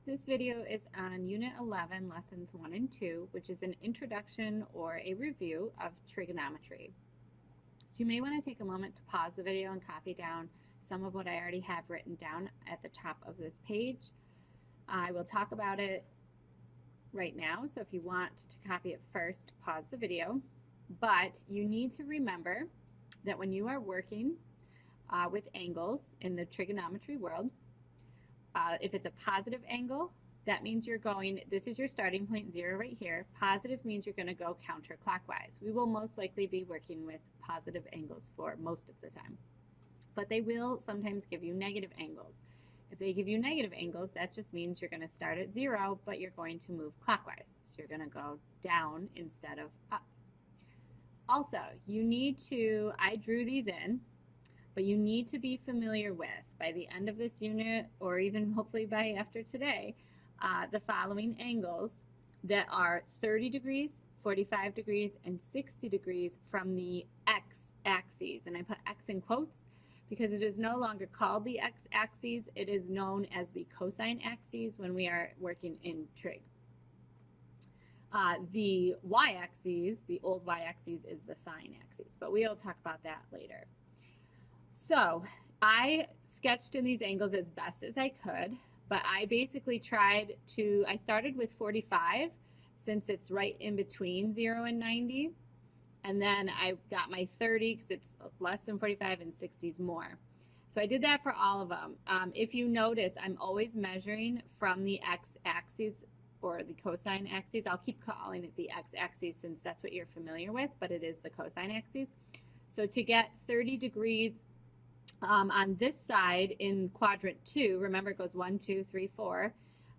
This video is on Unit 11, Lessons 1 and 2, which is an introduction or a review of trigonometry. So you may want to take a moment to pause the video and copy down some of what I already have written down at the top of this page. I will talk about it right now, so if you want to copy it first, pause the video. But you need to remember that when you are working with angles in the trigonometry world, if it's a positive angle, that means you're going, this is your starting point, 0 right here. Positive means you're going to go counterclockwise. We will most likely be working with positive angles for most of the time. But they will sometimes give you negative angles. If they give you negative angles, that just means you're going to start at 0, but you're going to move clockwise. So you're going to go down instead of up. Also, you need to, I drew these in, but you need to be familiar with, by the end of this unit, or even hopefully by after today, the following angles that are 30 degrees, 45 degrees, and 60 degrees from the x-axes. And I put x in quotes because it is no longer called the x-axis. It is known as the cosine axes when we are working in trig. The y-axis, the old y-axis, is the sine axis, but we'll talk about that later. So I sketched in these angles as best as I could, but I basically tried to, I started with 45 since it's right in between 0 and 90, and then I got my 30 because it's less than 45 and 60 is more. So I did that for all of them. If you notice, I'm always measuring from the x-axis or the cosine axis. I'll keep calling it the x-axis since that's what you're familiar with, but it is the cosine axis. So to get 30 degrees on this side in quadrant 2, remember it goes 1, 2, 3, 4,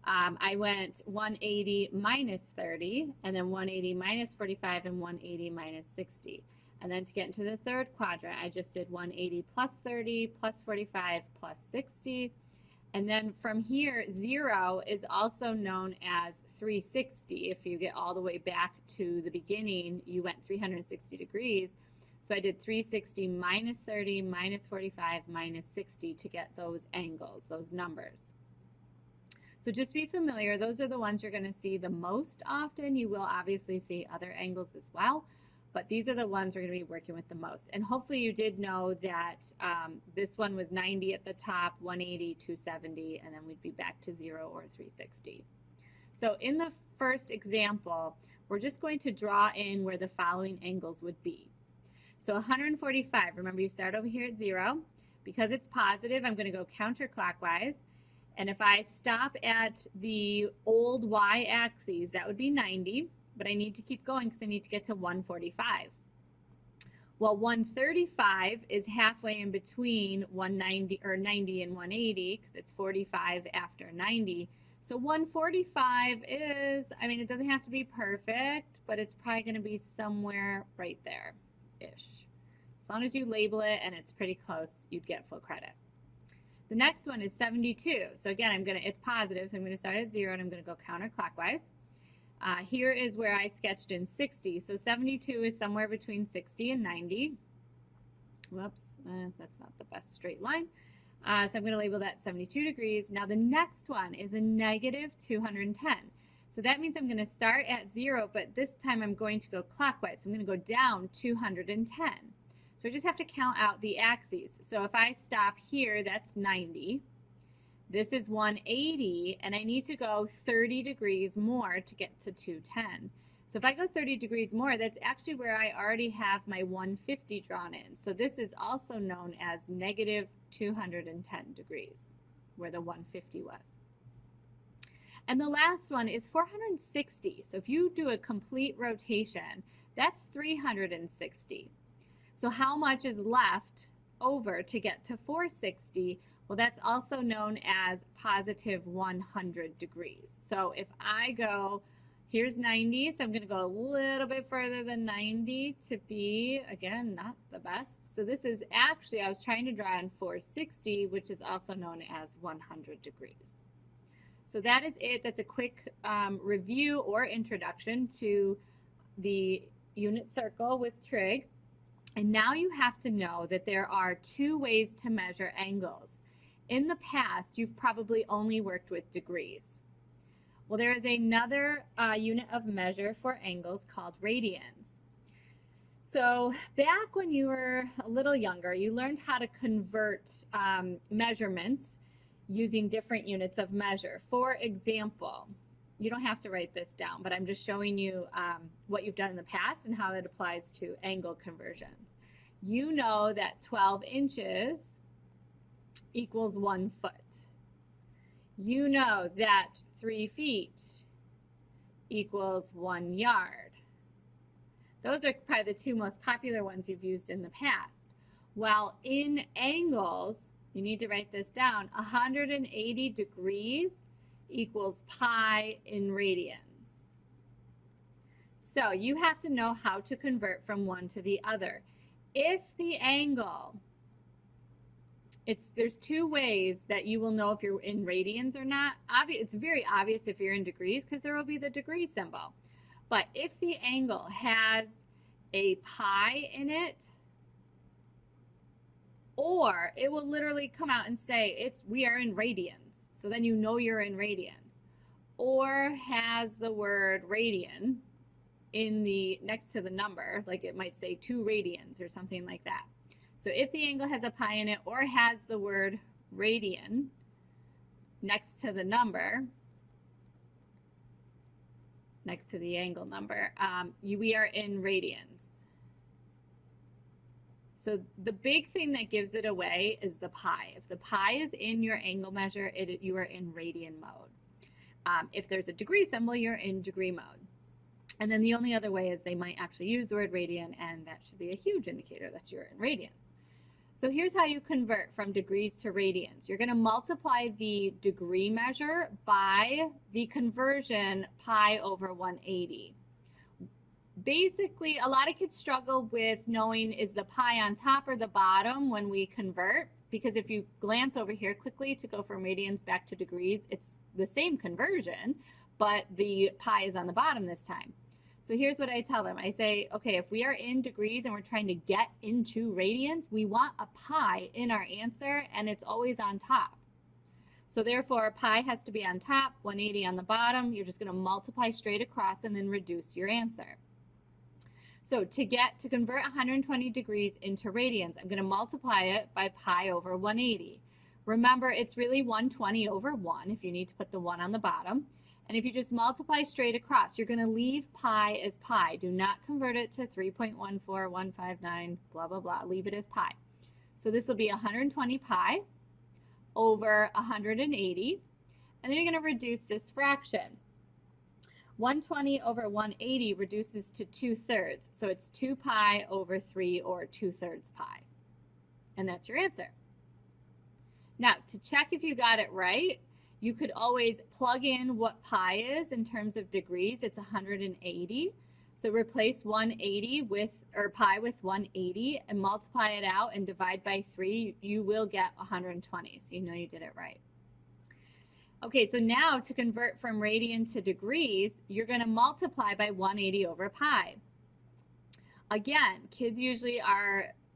I went 180 minus 30, and then 180 minus 45, and 180 minus 60. And then to get into the third quadrant, I just did 180 plus 30 plus 45 plus 60. And then from here, 0 is also known as 360. If you get all the way back to the beginning, you went 360 degrees. So I did 360 minus 30 minus 45 minus 60 to get those angles, those numbers. So just be familiar. Those are the ones you're going to see the most often. You will obviously see other angles as well, but these are the ones we're going to be working with the most. And hopefully you did know that this one was 90 at the top, 180, 270, and then we'd be back to 0 or 360. So in the first example, we're just going to draw in where the following angles would be. So 145, remember you start over here at 0. Because it's positive, I'm going to go counterclockwise. And if I stop at the old y-axis, that would be 90. But I need to keep going because I need to get to 145. Well, 135 is halfway in between 190 or 90 and 180 because it's 45 after 90. So 145 is, I mean, it doesn't have to be perfect, but it's probably going to be somewhere right there-ish. As long as you label it and it's pretty close, you'd get full credit. The next one is 72. So again, it's positive, so I'm going to start at 0 and I'm going to go counterclockwise. Here is where I sketched in 60. So 72 is somewhere between 60 and 90. Whoops, that's not the best straight line. So I'm going to label that 72 degrees. Now the next one is a negative 210. So that means I'm going to start at 0, but this time I'm going to go clockwise. I'm going to go down 210. So I just have to count out the axes. So if I stop here, that's 90. This is 180, and I need to go 30 degrees more to get to 210. So if I go 30 degrees more, that's actually where I already have my 150 drawn in. So this is also known as negative 210 degrees, where the 150 was. And the last one is 460. So if you do a complete rotation, that's 360. So how much is left over to get to 460? Well, that's also known as positive 100 degrees. So if I go, here's 90, so I'm going to go a little bit further than 90 to be, again, not the best. So this is actually, I was trying to draw in 460, which is also known as 100 degrees. So that is it. That's a quick review or introduction to the unit circle with trig. And now you have to know that there are two ways to measure angles. In the past, you've probably only worked with degrees. Well, there is another unit of measure for angles called radians. So back when you were a little younger, you learned how to convert measurements using different units of measure. For example, you don't have to write this down, but I'm just showing you what you've done in the past and how it applies to angle conversions. You know that 12 inches equals 1 foot. You know that 3 feet equals 1 yard. Those are probably the two most popular ones you've used in the past. While in angles, you need to write this down, 180 degrees equals pi in radians. So you have to know how to convert from one to the other. If the angle, there's two ways that you will know if you're in radians or not. It's very obvious if you're in degrees because there will be the degree symbol. But if the angle has a pi in it, or it will literally come out and say we are in radians, so then you know you're in radians, or has the word radian in the next to the number, like it might say 2 radians or something like that. So if the angle has a pi in it or has the word radian next to the number, next to the angle number, we are in radians. So the big thing that gives it away is the pi. If the pi is in your angle measure, you are in radian mode. If there's a degree symbol, you're in degree mode. And then the only other way is they might actually use the word radian, and that should be a huge indicator that you're in radians. So here's how you convert from degrees to radians. You're going to multiply the degree measure by the conversion pi over 180. Basically, a lot of kids struggle with knowing is the pi on top or the bottom when we convert, because if you glance over here quickly to go from radians back to degrees, it's the same conversion, but the pi is on the bottom this time. So here's what I tell them. I say, okay, if we are in degrees and we're trying to get into radians, we want a pi in our answer, and it's always on top. So therefore, pi has to be on top, 180 on the bottom. You're just going to multiply straight across and then reduce your answer. So to convert 120 degrees into radians, I'm going to multiply it by pi over 180. Remember, it's really 120 over 1 if you need to put the 1 on the bottom. And if you just multiply straight across, you're going to leave pi as pi. Do not convert it to 3.14159, blah, blah, blah. Leave it as pi. So this will be 120 pi over 180. And then you're going to reduce this fraction. 120 over 180 reduces to 2/3. So it's 2 pi over 3, or 2/3 pi. And that's your answer. Now, to check if you got it right, you could always plug in what pi is in terms of degrees. It's 180. So replace 180 with, or pi with 180, and multiply it out and divide by 3. You will get 120. So you know you did it right. Okay, so now to convert from radian to degrees, you're going to multiply by 180 over pi. Again, kids usually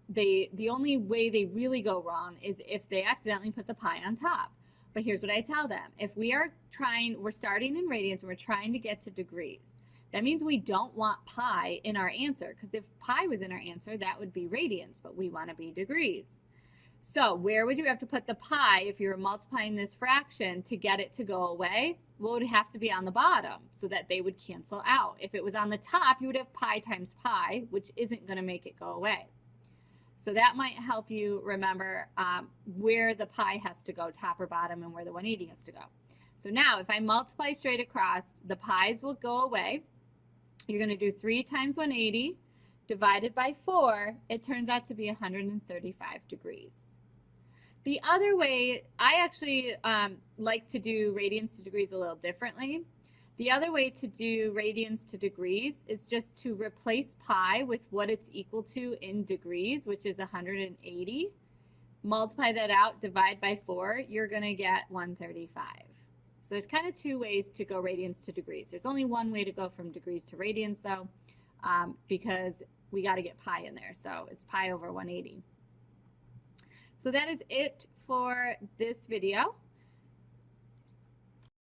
the only way they really go wrong is if they accidentally put the pi on top. But here's what I tell them. If we're starting in radians and we're trying to get to degrees, that means we don't want pi in our answer, because if pi was in our answer, that would be radians, but we want to be degrees. So where would you have to put the pi if you were multiplying this fraction to get it to go away? Well, it would have to be on the bottom so that they would cancel out. If it was on the top, you would have pi times pi, which isn't going to make it go away. So that might help you remember where the pi has to go, top or bottom, and where the 180 has to go. So now if I multiply straight across, the pi's will go away. You're going to do 3 times 180 divided by 4. It turns out to be 135 degrees. The other way, I actually like to do radians to degrees a little differently. The other way to do radians to degrees is just to replace pi with what it's equal to in degrees, which is 180. Multiply that out, divide by 4, you're going to get 135. So there's kind of 2 ways to go radians to degrees. There's only one way to go from degrees to radians, though, because we got to get pi in there. So it's pi over 180. So that is it for this video.